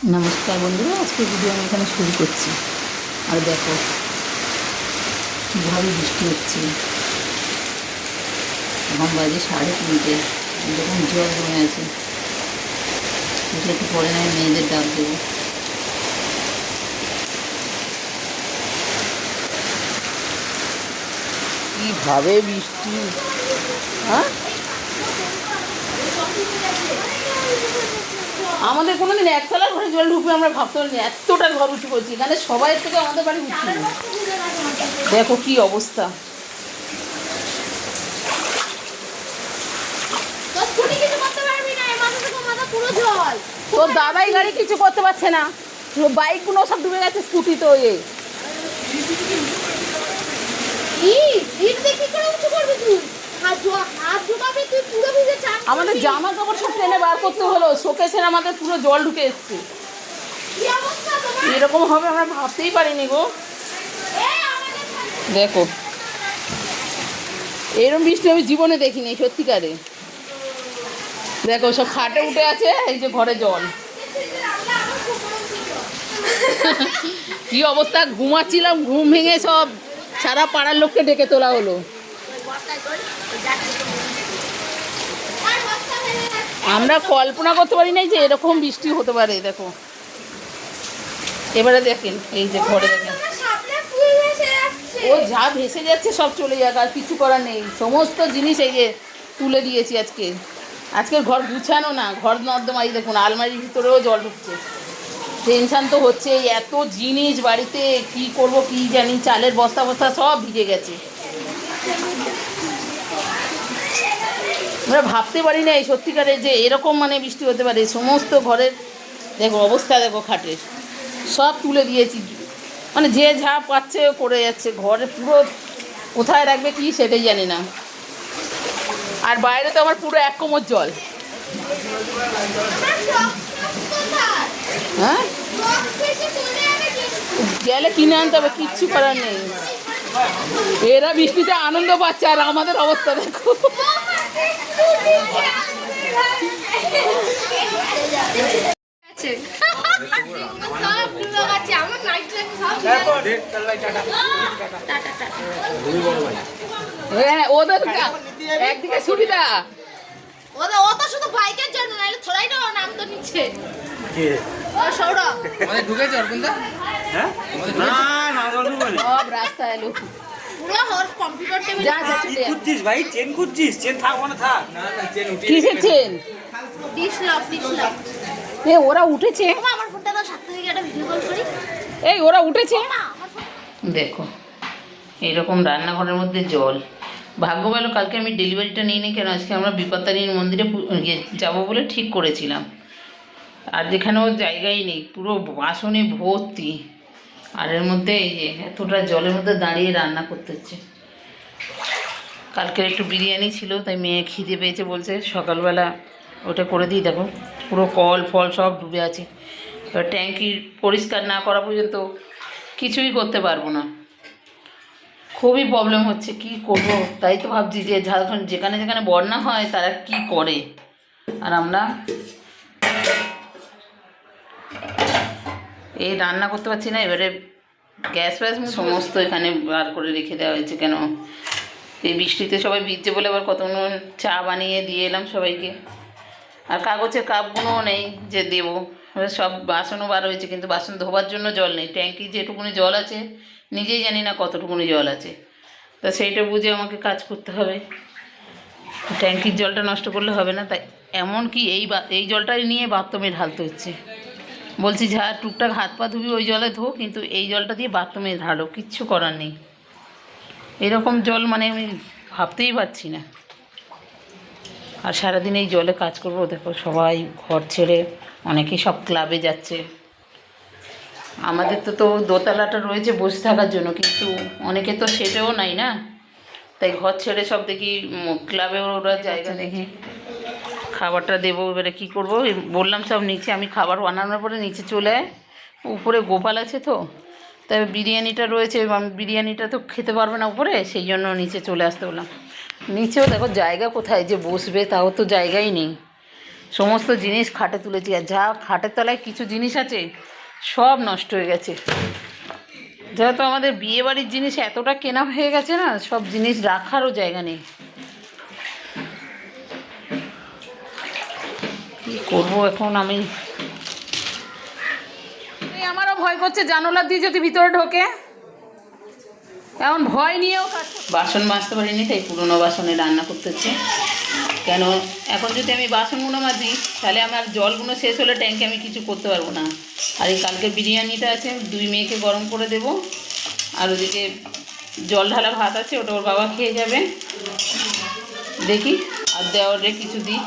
নমস্কার বন্ধুরা, আজকে ভিডিও আমি এখানে শুরু করছি। আর দেখো ভারী বৃষ্টি হচ্ছে। এখন বাজে 3:30। এরকম জল জমে আছে। এটা একটু পরে না মেয়েদের ডাক দেবো। কীভাবে বৃষ্টি! হ্যাঁ, আমাদের কোনোদিন একতলার ঘরে জল ঢুকবে আমরা ভাবতে পারিনি। এতটা ঘর উঁচু করছি, এখানে সবাই থেকে আমাদের বাড়ি উঁচু। দেখো কি অবস্থা। তোর দাদাই গাড়ি কিছু করতে পারছে না, বাইকগুলো সব ডুবে গেছে, স্কুটি তো আমাদের জামা কাপড় সব টেনে বার করতে হলো। শোকেসের আমাদের পুরো জল ঢুকে এসছে। এরকম হবে আমরা ভাবতেই পারিনি গো। দেখো এরকম বৃষ্টি আমি জীবনে দেখিনি সত্যিকারে। দেখো সব খাটে উঠে আছে, এই যে ঘরে জল। কি অবস্থা! ঘুমাচ্ছিলাম, ঘুম ভেঙে সব সারা পাড়ার লোককে ডেকে তোলা হলো। আমরা কল্পনা করতে পারি নাই যে এরকম বৃষ্টি হতে পারে। দেখো এবারে দেখেন, এই যে ঘরে দেখেন ও যা ভেসে যাচ্ছে, সব চলে যাক, আর কিছু করার নেই। সমস্ত জিনিস এই যে তুলে দিয়েছি আজকের ঘর গুছানো না, ঘর নর্দমা। এই দেখুন আলমারির ভিতরেও জল ঢুকছে। টেনশান তো হচ্ছে, এত জিনিস বাড়িতে কি করব কি জানি। চালের বস্তা বস্তা সব ভিজে গেছে। আমরা ভাবতে পারি না এই সত্যিকারে যে এরকম মানে বৃষ্টি হতে পারে। সমস্ত ঘরের দেখো অবস্থা, দেখো খাটের সব তুলে দিয়েছি। মানে যে যা পাচ্ছে করে যাচ্ছে। ঘরে পুরো কোথায় রাখবে কি সেটাই জানি না। আর বাইরে তো আমার পুরো 1 কোমর জল। হ্যাঁ, গেলে কিনে আনতে হবে, কিচ্ছু করার নেই। এরা বৃষ্টিতে আনন্দ পাচ্ছে আর আমাদের অবস্থা দেখো। ওদের একদিকে সুবিধা, ওটা শুধু বাইকের জন্য, নাহলে থোড়াই না নাম তো নিচ্ছে। কে? সৌরভ। আমাদের ঢুকেছে অর্পণদা? হ্যাঁ? না না ঢুকেনি। সব রাস্তা এলো। পুরো ওর কম্পিউটার টেবিল। যা যা তুই খুঁজছিস ভাই, চেন খুঁজছিস? চেন থাকবো না, থাক। না না, চেন উঠিয়ে কিসের চেন? Dish lock. ওরা উঠেছে। আমার ফোনটা দাও, সাথে থেকে একটা ভিডিও কল করি। এই ওরা উঠেছে। মা আমার ফোন দেখো এইরকম রান্নাঘরের মধ্যে জল। ভাগ্য ভালো কালকে আমি ডেলিভারিটা নিই নি। কেন, আজকে আমরা বিপত্তারিণীর মন্দিরে যাবো বলে ঠিক করেছিলাম। আর যেখানেও জায়গাই নেই, পুরো বাসনে ভর্তি। আর এর মধ্যে এই যে এতটা জলের মধ্যে দাঁড়িয়ে রান্না করতে হচ্ছে। কালকের একটু বিরিয়ানি ছিল, তাই মেয়ে খিদে পেয়েছে বলছে সকালবেলা ওটা করে দিই। দেখো পুরো কল ফল সব ডুবে আছে। এবার ট্যাঙ্কি পরিষ্কার না করা পর্যন্ত কিছুই করতে পারবো না। খুবই প্রবলেম হচ্ছে, কি করব। তাই তো ভাবছি যে ঝাড়খণ্ড যেখানে যেখানে বন্যা হয় তারা কি করে, আর আমরা এই রান্না করতে পারছি না। এবারে গ্যাস ফ্যাস সমস্ত এখানে বার করে রেখে দেওয়া হয়েছে। কেন, এই বৃষ্টিতে সবাই ভিজছে বলে আবার কতগুলো চা বানিয়ে দিয়ে এলাম সবাইকে। আর কাগজের কাপগুলোও নেই যে দেবো। সব বাসনও বার হয়েছে, কিন্তু বাসন ধোবার জন্য জল নেই। ট্যাঙ্কি যেটুকুনি জল আছে নিজেই জানি না কতটুকুনি জল আছে। তা সেইটা বুঝে আমাকে কাজ করতে হবে। ট্যাঙ্কির জলটা নষ্ট করলে হবে না। তাই এমনকি এই জলটাই নিয়ে বাথরুমে ঢালতে হচ্ছে। বলছি যা টুকটাক হাত পা ধুবি ওই জলে ধো, কিন্তু এই জলটা দিয়ে বাথরুমে ঢালো, কিচ্ছু করার নেই। এরকম জল মানে আমি ভাবতেই পারছি না। আর সারাদিন এই জলে কাজ করবো। দেখো সবাই ঘর ছেড়ে, অনেকেই সব ক্লাবে যাচ্ছে। আমাদের তো দোতলাটা রয়েছে বসে থাকার জন্য, কিন্তু অনেকে তো সেটাও নাই না। তাই ঘর ছেড়ে সব দেখি ক্লাবে ওরা জায়গা দেখি খাবারটা দেবো। এবারে কী করবো, বললাম সব নিচে, আমি খাবার বানানোর পরে নিচে চলে আয়। উপরে গোপাল আছে তো, তাই বিরিয়ানিটা রয়েছে, আমি বিরিয়ানিটা তো খেতে পারবে না উপরে, সেই জন্য নিচে চলে আসতে বললাম। নিচেও দেখো জায়গা কোথায় যে বসবে, তাও তো জায়গাই নেই। সমস্ত জিনিস খাটে তুলেছি, আর যা খাটের তলায় কিছু জিনিস আছে সব নষ্ট হয়ে গেছে। যেহেতু আমাদের বিয়ে বাড়ির জিনিস এতটা কেনা হয়ে গেছে না, সব জিনিস রাখারও জায়গা নেই। কি করবো এখন আমি? আমারও ভয় করছে জানালা দিয়ে যদি ভিতরে ঢোকে, এমন ভয় নিয়েও বাসন মাজতে পারিনি, তাই পুরোনো বাসনে রান্না করতেছে। কেন এখন যদি আমি বাসনগুলো মাজি তাহলে আমার জলগুলো শেষ হলে ট্যাঙ্কে আমি কিছু করতে পারবো না। আর এই কালকে বিরিয়ানিটা আছে, 2 মেয়েকে গরম করে দেব। আর ওদিকে জল ঢালা ভাত আছে, ওটা ওর বাবা খেয়ে যাবে। দেখি আর দেওয়ারে কিছু দিই,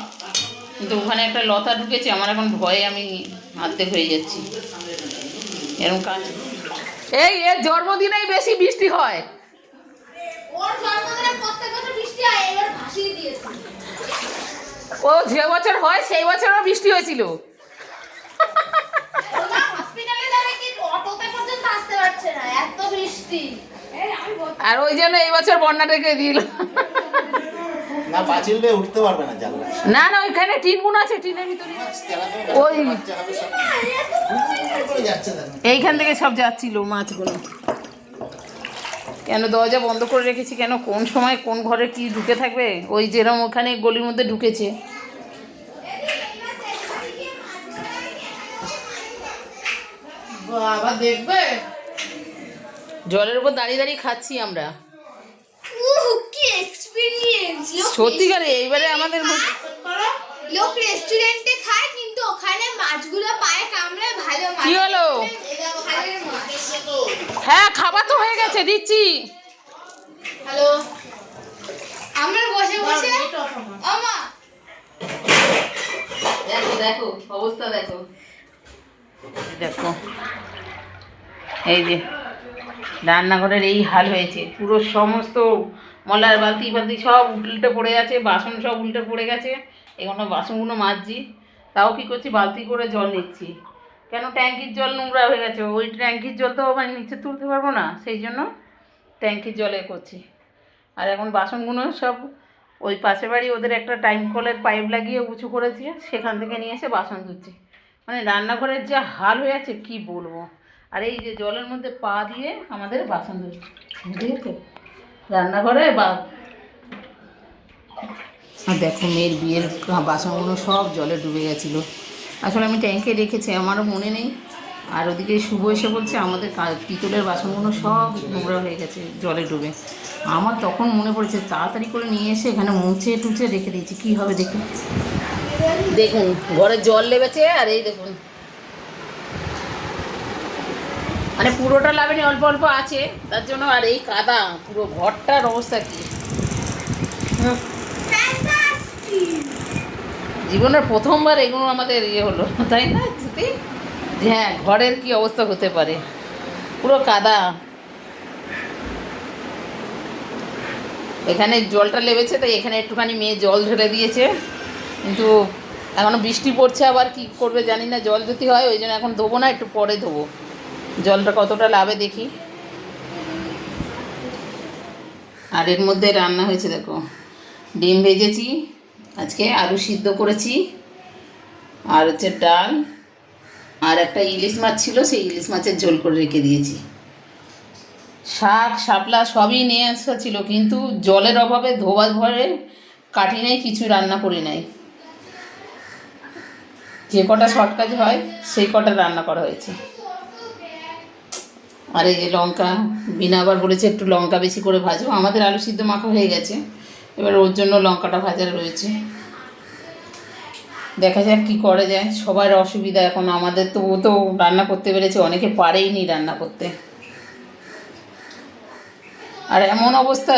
কিন্তু ওখানে একটা লতা ঢুকেছে, আমার এখন ভয়ে আমি অর্ধেক হয়ে যাচ্ছি এরকম কাজ। এই এর জন্মদিনেই বেশি বৃষ্টি হয়। ওর জন্মদিনে প্রত্যেক বছর বৃষ্টি হয়, এবার ভাসিয়ে দিয়েছে। ও যে বছর হয় সেই বছরও বৃষ্টি হয়েছিল। ওরা হসপিটালে যাবে কি অটোতে পর্যন্ত আসতে পারছে না, এত বৃষ্টি। আর ওই জন্য এই বছর বন্যা ডেকে দিল। না পাঁচিল দিয়ে উঠতে পারবে না জানলা। না না, ওইখানে টিনগুলো আছে, টিনের ভিতরে ওই এইখান থেকে সব যাচ্ছিল মাছগুলো। কেন দরজা বন্ধ করে রেখেছি কেন? কোন সময় কোন ঘরে কি ঢুকে থাকবে? ওই যেরকম ওখানে গলির মধ্যে ঢুকেছে। বাবা দেখবে, জলের উপর দাঁড়িয়ে দাঁড়িয়ে খাচ্ছি আমরা। কি এক্সপেরিয়েন্স! সত্যিকারে এইবারে আমাদের লোক রেস্টুরেন্টে খায়, কিন্তু ওখানে মাছগুলো পায়ে কামড়ায় ভালো মাছ। কি হলো? ভালো মাছ। হ্যাঁ খাবার তো হয়ে গেছে, দিচ্ছি। হ্যালো, আমরা বসে বসে আমা দেখো দেখো অবস্থা দেখো, দেখো এই যে রান্নাঘরের এই হাল হয়েছে। পুরো সমস্ত মলার বালতি বালতি সব উল্টে পড়ে আছে, বাসন সব উল্টে পড়ে গেছে। এগুলো বাসনগুলো মাজছি, তাও কি করছি, বালতি করে জল নিচ্ছি। কেন ট্যাঙ্কির জল নোংরা হয়ে গেছে, ওই ট্যাঙ্কির জল তো মানে নিচে তুলতে পারবো না, সেই জন্য ট্যাঙ্কির জলে করছি। আর এখন বাসনগুলো সব ওই পাশের বাড়ি ওদের একটা টাইম কলের পাইপ লাগিয়ে উঁচু করেছে, সেখান থেকে নিয়ে এসে বাসন ধুচ্ছি। মানে রান্নাঘরের যা হাল হয়ে আছে কি বলবো। আর এই যে জলের মধ্যে পা দিয়ে আমাদের বাসন ধুচ্ছে, ঠিক আছে রান্নাঘরে বা। আর দেখো মেয়ের বিয়ের বাসনগুলো সব জলে ডুবে গেছিলো। আসলে আমি ট্যাঙ্কে রেখেছি, আমারও মনে নেই। আর ওদিকে শুভ এসে বলছে আমাদের পিতলের বাসনগুলো সব নোংরা হয়ে গেছে জলে ডুবে। আমার তখন মনে পড়েছে তাড়াতাড়ি করে নিয়ে এসে এখানে মুছে টুচে রেখে দিয়েছি। কী হবে দেখুন, দেখুন ঘরে জল লেগেছে। আর এই দেখুন মানে পুরোটা লাভেনি, অল্প অল্প আছে তার জন্য। আর এই কাদা পুরো ঘরটার অবস্থা কী! জীবনের প্রথমবার এগুলো আমাদের ইয়ে হলো, তাই না স্মৃতি? যে হ্যাঁ ঘরের কি অবস্থা হতে পারে, পুরো কাদা। এখানে জলটা লেগেছে, তাই এখানে একটুখানি মেয়ে জল ঢেলে দিয়েছে, কিন্তু এখনও বৃষ্টি পড়ছে, আবার কি করবে জানি না। জল যদি হয় ওই জন্য এখন ধোবো না, একটু পরে ধোবো। জলটা কতটা লাভে দেখি। আর এর মধ্যে রান্না হয়েছে দেখো, ডিম ভেজেছি আজকে, আলু সিদ্ধ করেছি, আর হচ্ছে ডাল, আর একটা ইলিশ মাছ ছিল, সেই ইলিশ মাছের ঝোল করে রেখে দিয়েছি। শাক শাপলা সবই নিয়ে আসা ছিল, কিন্তু জলের অভাবে ধোবার ভরে কাটি নাই, কিছু রান্না করি নাই। যে কটা শর্ট কাজ হয় সেই কটা রান্না করা হয়েছে। আর এই যে লঙ্কা, বিনা আবার বলেছে একটু লঙ্কা বেশি করে ভাজো। আমাদের আলু সিদ্ধ মাখা হয়ে গেছে, এবার ওর জন্য লঙ্কাটা ভাজা রয়েছে। দেখা যাক কী করা যায়। সবার অসুবিধা এখন, আমাদের তো ও তো রান্না করতে পেরেছে, অনেকে পারেই নি রান্না করতে। আর এমন অবস্থা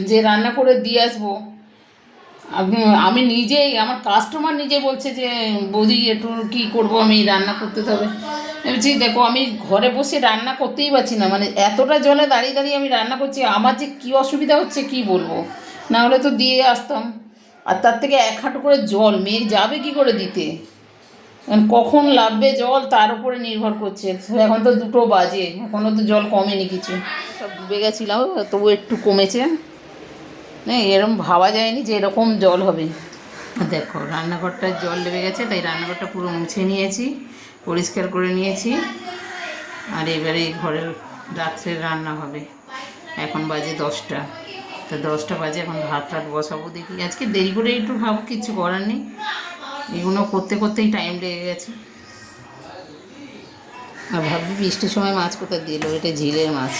যে রান্না করে দিয়ে আসবো, আমি নিজেই, আমার কাস্টমার নিজে বলছে যে বৌদি একটু কী করবো, আমি রান্না করতে হবে। বলছি দেখো আমি ঘরে বসে রান্না করতেই পারছি না, মানে এতটা জলে দাঁড়িয়ে দাঁড়িয়ে আমি রান্না করছি, আমার যে কী অসুবিধা হচ্ছে কি বলবো। না হলে তো দিয়ে আসতাম। আর তার থেকে 1 হাঁটু করে জল মেয়ে যাবে কি করে দিতে, কখন লাগবে জল তার উপরে নির্ভর করছে। এখন তো 2টো বাজে, এখনও তো জল কমেনি কিছু, সব ডুবে গেছিলাম, তবু একটু কমেছে। না এরকম ভাবা যায়নি যে এরকম জল হবে। দেখো রান্নাঘরটায় জল লেগে গেছে, তাই রান্নাঘরটা পুরো মুছে নিয়েছি, পরিষ্কার করে নিয়েছি। আর এবারে ঘরের রাত্রের রান্না হবে। এখন বাজে 10টা, তা 10টা বাজে, এখন ভাত টাত বসাবো। দেখি আজকে দেরি করে একটু খাবো, কিচ্ছু করার নেই। এগুলো করতে করতেই টাইম লেগে গেছে। আর ভাবছি বৃষ্টির সময় মাছ কোথায় দিল, এটা ঝিলের মাছ,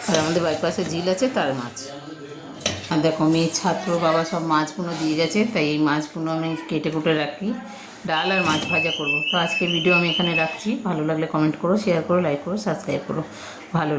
আর আমাদের বাইপাসে ঝিল আছে তার মাছ। আর দেখো মেয়ের ছাত্র বাবা সব মাছগুলো দিয়ে গেছে, তাই এই মাছগুলো আমি কেটে কুটে রাখি, ডাল আর মাছ ভাজা করব। তো আজকে ভিডিও আমি এখানে রাখছি। ভালো লাগলে কমেন্ট করো, শেয়ার করো, লাইক করো, সাবস্ক্রাইব করো। ভালো